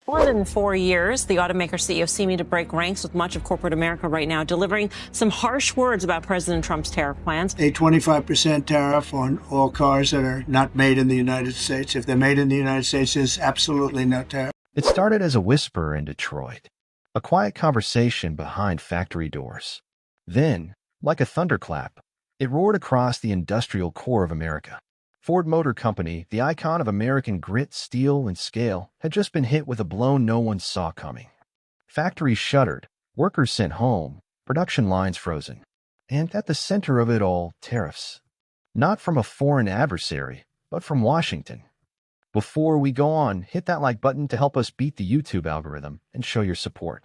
More than 4 years, the automaker CEO seeming to break ranks with much of corporate America right now, delivering some harsh words about President Trump's tariff plans. A 25% tariff on all cars that are not made in the United States. If they're made in the United States, there's absolutely no tariff. It started as a whisper in Detroit, a quiet conversation behind factory doors. Then, like a thunderclap, it roared across the industrial core of America. Ford Motor Company, the icon of American grit, steel, and scale, had just been hit with a blow no one saw coming. Factories shuttered, workers sent home, production lines frozen. And at the center of it all, tariffs. Not from a foreign adversary, but from Washington. Before we go on, hit that like button to help us beat the YouTube algorithm and show your support.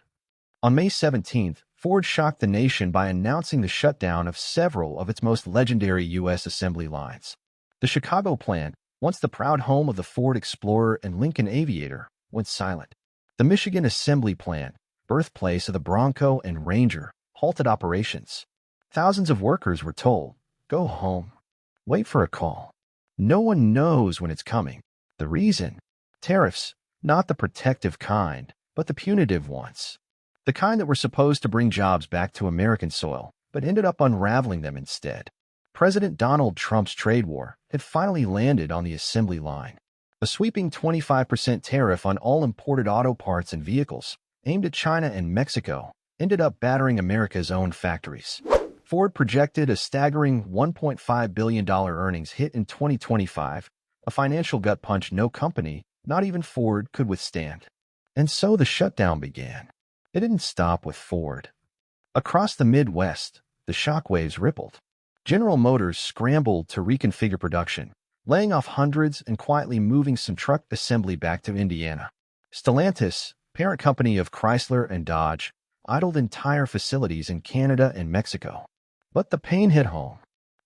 On May 17th, Ford shocked the nation by announcing the shutdown of several of its most legendary U.S. assembly lines. The Chicago plant, once the proud home of the Ford Explorer and Lincoln Aviator, went silent. The Michigan assembly plant, birthplace of the Bronco and Ranger, halted operations. Thousands of workers were told, go home. Wait for a call. No one knows when it's coming. The reason? Tariffs, not the protective kind, but the punitive ones. The kind that were supposed to bring jobs back to American soil, but ended up unraveling them instead. President Donald Trump's trade war had finally landed on the assembly line. A sweeping 25% tariff on all imported auto parts and vehicles, aimed at China and Mexico, ended up battering America's own factories. Ford projected a staggering $1.5 billion earnings hit in 2025, a financial gut punch no company, not even Ford, could withstand. And so the shutdown began. It didn't stop with Ford. Across the Midwest, the shockwaves rippled. General Motors scrambled to reconfigure production, laying off hundreds and quietly moving some truck assembly back to Indiana. Stellantis, parent company of Chrysler and Dodge, idled entire facilities in Canada and Mexico. But the pain hit home.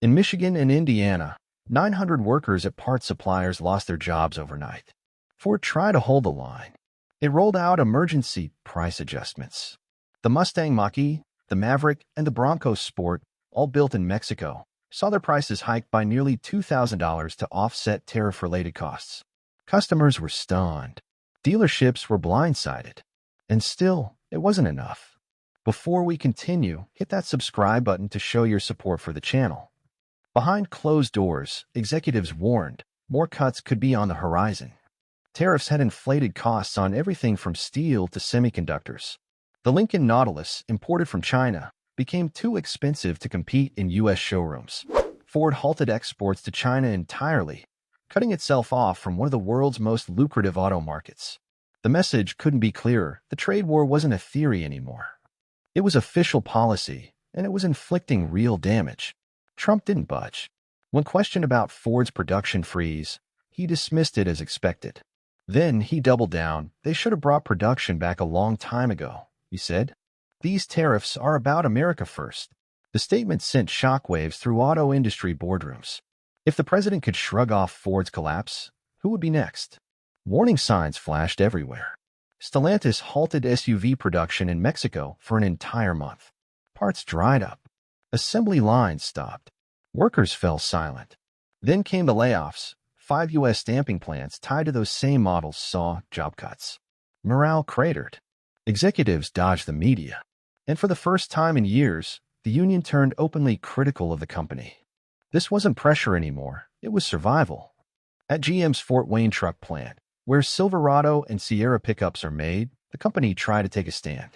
In Michigan and Indiana, 900 workers at parts suppliers lost their jobs overnight. Ford tried to hold the line. It rolled out emergency price adjustments. The Mustang Mach-E, the Maverick, and the Bronco Sport, all built in Mexico, saw their prices hiked by nearly $2,000 to offset tariff-related costs. Customers were stunned. Dealerships were blindsided. And still, it wasn't enough. Before we continue, hit that subscribe button to show your support for the channel. Behind closed doors, executives warned more cuts could be on the horizon. Tariffs had inflated costs on everything from steel to semiconductors. The Lincoln Nautilus, imported from China, became too expensive to compete in U.S. showrooms. Ford halted exports to China entirely, cutting itself off from one of the world's most lucrative auto markets. The message couldn't be clearer. The trade war wasn't a theory anymore. It was official policy, and it was inflicting real damage. Trump didn't budge. When questioned about Ford's production freeze, he dismissed it as expected. Then he doubled down. They should have brought production back a long time ago, he said. These tariffs are about America first. The statement sent shockwaves through auto industry boardrooms. If the president could shrug off Ford's collapse, who would be next? Warning signs flashed everywhere. Stellantis halted SUV production in Mexico for an entire month. Parts dried up. Assembly lines stopped. Workers fell silent. Then came the layoffs. 5 U.S. stamping plants tied to those same models saw job cuts. Morale cratered. Executives dodged the media. And for the first time in years, the union turned openly critical of the company. This wasn't pressure anymore. It was survival. At GM's Fort Wayne truck plant, where Silverado and Sierra pickups are made, the company tried to take a stand.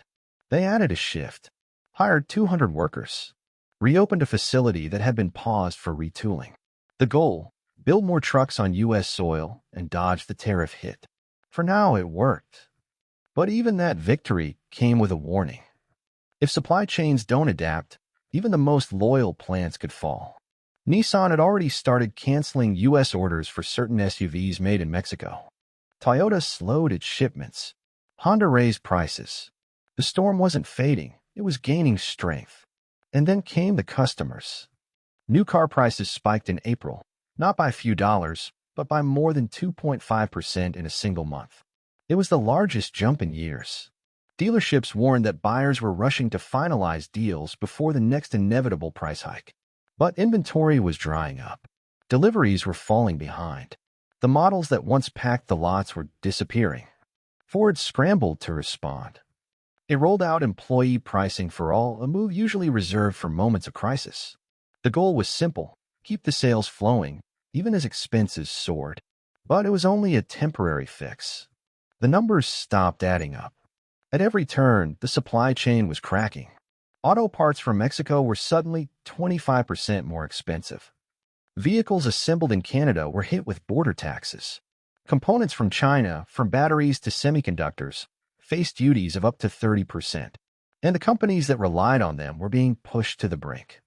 They added a shift, hired 200 workers, reopened a facility that had been paused for retooling. The goal? Build more trucks on U.S. soil and dodge the tariff hit. For now, it worked. But even that victory came with a warning. If supply chains don't adapt, even the most loyal plants could fall. Nissan had already started canceling U.S. orders for certain SUVs made in Mexico. Toyota slowed its shipments. Honda raised prices. The storm wasn't fading. It was gaining strength. And then came the customers. New car prices spiked in April, not by a few dollars, but by more than 2.5% in a single month. It was the largest jump in years. Dealerships warned that buyers were rushing to finalize deals before the next inevitable price hike. But inventory was drying up. Deliveries were falling behind. The models that once packed the lots were disappearing. Ford scrambled to respond. It rolled out employee pricing for all, a move usually reserved for moments of crisis. The goal was simple: keep the sales flowing, even as expenses soared. But it was only a temporary fix. The numbers stopped adding up. At every turn, the supply chain was cracking. Auto parts from Mexico were suddenly 25% more expensive. Vehicles assembled in Canada were hit with border taxes. Components from China, from batteries to semiconductors, faced duties of up to 30%. And the companies that relied on them were being pushed to the brink.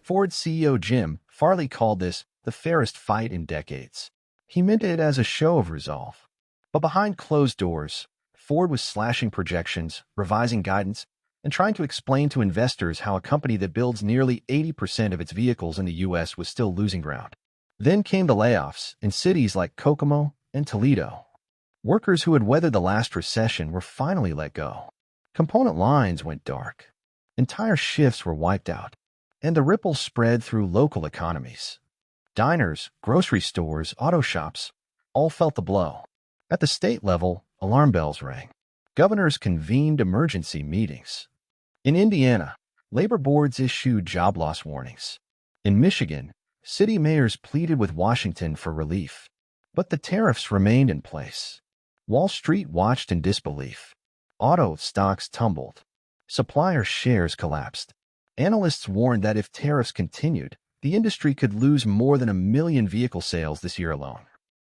Ford CEO Jim Farley called this the fairest fight in decades. He meant it as a show of resolve. But behind closed doors, Ford was slashing projections, revising guidance, and trying to explain to investors how a company that builds nearly 80% of its vehicles in the U.S. was still losing ground. Then came the layoffs in cities like Kokomo and Toledo. Workers who had weathered the last recession were finally let go. Component lines went dark. Entire shifts were wiped out. And the ripple spread through local economies. Diners, grocery stores, auto shops all felt the blow. At the state level, alarm bells rang. Governors convened emergency meetings. In Indiana, labor boards issued job loss warnings. In Michigan, city mayors pleaded with Washington for relief. But the tariffs remained in place. Wall Street watched in disbelief. Auto stocks tumbled. Supplier shares collapsed. Analysts warned that if tariffs continued, the industry could lose more than 1 million vehicle sales this year alone.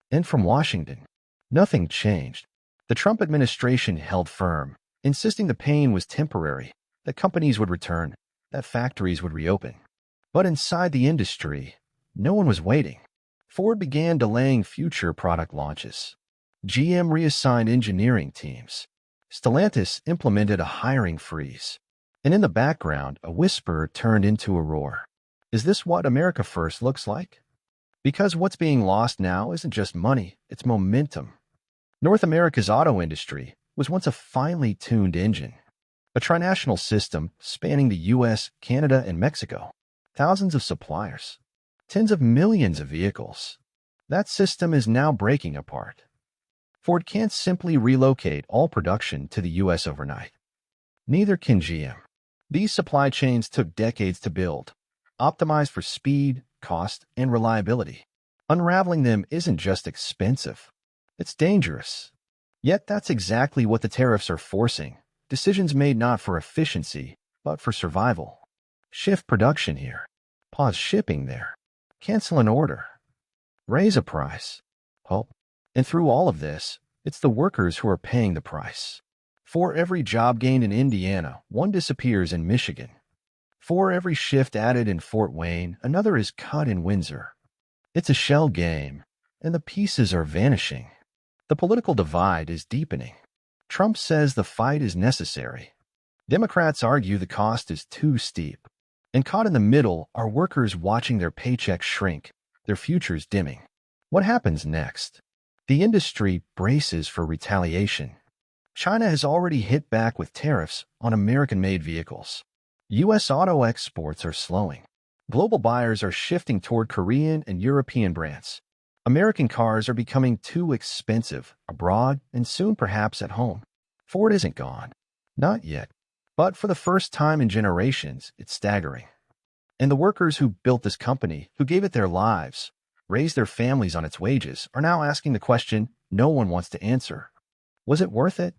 And from Washington, nothing changed. The Trump administration held firm, insisting the pain was temporary, that companies would return, that factories would reopen. But inside the industry, no one was waiting. Ford began delaying future product launches. GM reassigned engineering teams. Stellantis implemented a hiring freeze. And in the background, a whisper turned into a roar. Is this what America First looks like? Because what's being lost now isn't just money, it's momentum. North America's auto industry was once a finely tuned engine. A trinational system spanning the U.S., Canada, and Mexico. Thousands of suppliers. Tens of millions of vehicles. That system is now breaking apart. Ford can't simply relocate all production to the U.S. overnight. Neither can GM. These supply chains took decades to build, optimized for speed, cost, and reliability. Unraveling them isn't just expensive. It's dangerous. Yet that's exactly what the tariffs are forcing. Decisions made not for efficiency, but for survival. Shift production here. Pause shipping there. Cancel an order. Raise a price. Hope. And through all of this, it's the workers who are paying the price. For every job gained in Indiana, one disappears in Michigan. For every shift added in Fort Wayne, another is cut in Windsor. It's a shell game, and the pieces are vanishing. The political divide is deepening. Trump says the fight is necessary. Democrats argue the cost is too steep. And caught in the middle are workers watching their paychecks shrink, their futures dimming. What happens next? The industry braces for retaliation. China has already hit back with tariffs on American-made vehicles. U.S. auto exports are slowing. Global buyers are shifting toward Korean and European brands. American cars are becoming too expensive abroad and soon perhaps at home. Ford isn't gone. Not yet. But for the first time in generations, it's staggering. And the workers who built this company, who gave it their lives, raised their families on its wages, are now asking the question no one wants to answer. Was it worth it?